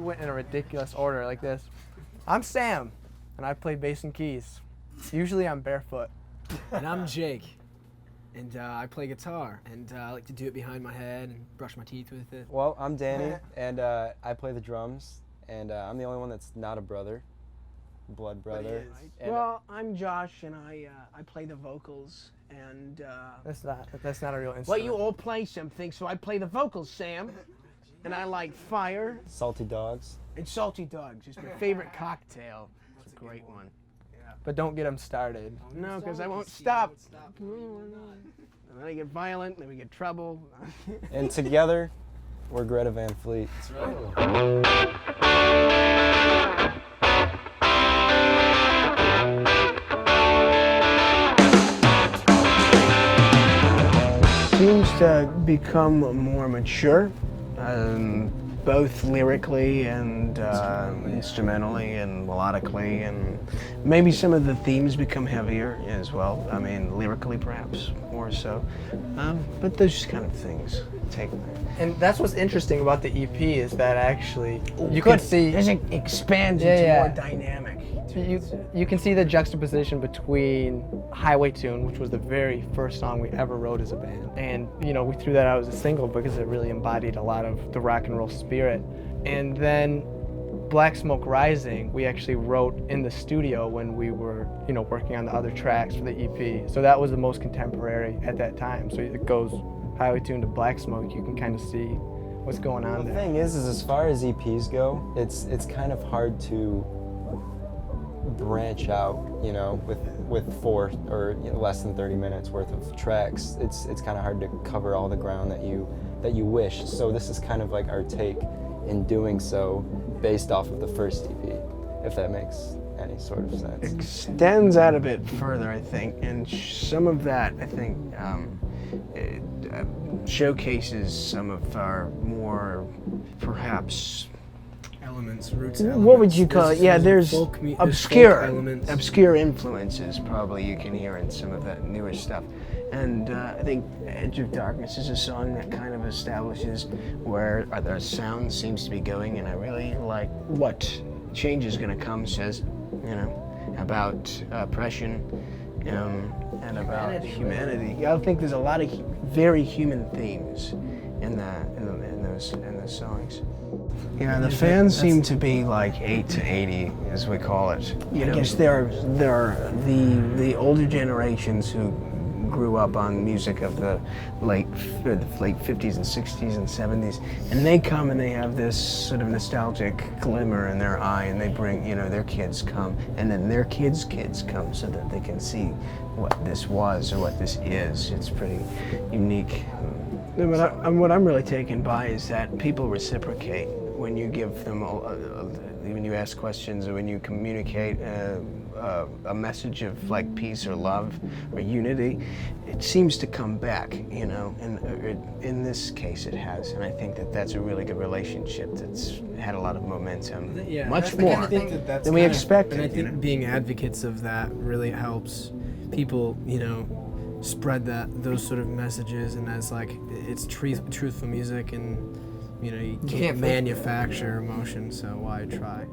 went in a ridiculous order like this. I'm Sam, and I play bass and keys. Usually I'm barefoot. And I'm Jake, and I play guitar, and I like to do it behind my head and brush my teeth with it. Well, I'm Danny, and I play the drums, and I'm the only one that's not a brother, blood brother. And, Well, I'm Josh, and I play the vocals, and That's not a real instrument. well, you all play something, so I play the vocals, Sam, and I like fire Salty Dogs. and salty dogs. It's my favorite cocktail. It's a great one. But don't get them started. No, because I won't stop. And then I get violent, then we get trouble. And together, we're Greta Van Fleet. Seems to become more mature, both lyrically and instrumentally and melodically, and maybe some of the themes become heavier as well. I mean, lyrically perhaps more so, but those kind of things take. And that's what's interesting about the EP is that actually you can see as it expands, Yeah, it's yeah. more dynamic. you can see the juxtaposition between Highway Tune, which was the very first song we ever wrote as a band, and we threw that out as a single because it really embodied a lot of the rock and roll spirit. And then Black Smoke Rising, we actually wrote in the studio when we were, working on the other tracks for the EP. So that was the most contemporary at that time. So it goes Highway Tune to Black Smoke. You can kind of see what's going on The there. thing is as far as EPs go, it's kind of hard to branch out, with 4 or less than 30 minutes worth of tracks. It's kind of hard to cover all the ground that you wish. So this is kind of like our take in doing so, based off of the first EP, if that makes any sort of sense. Extends out a bit further, I think, and some of that, I think, it, showcases some of our more, perhaps, Roots, what would you call it? Yeah, there's folk obscure elements. obscure influences probably you can hear in some of that newer stuff. And I think Edge of Darkness is a song that kind of establishes where the sound seems to be going, and I really like what Change Is Gonna Come says, about oppression and about humanity. I think there's a lot of very human themes in those songs. Yeah, the fans seem to be like 8 to 80, as we call it. I guess there are the older generations who grew up on music of the late 50s and 60s and 70s, and they come and they have this sort of nostalgic glimmer in their eye, and they bring, their kids come, and then their kids' come so that they can see what this was or what this is. It's pretty unique. What I'm really taken by is that people reciprocate when you give them, when you ask questions or when you communicate a message of like peace or love or unity. It seems to come back, and in this case it has, and I think that that's a really good relationship that's had a lot of momentum, much more than we expected. And I think being advocates of that really helps people, spread those sort of messages, and as like it's truthful music, and you can't manufacture emotion, so why try?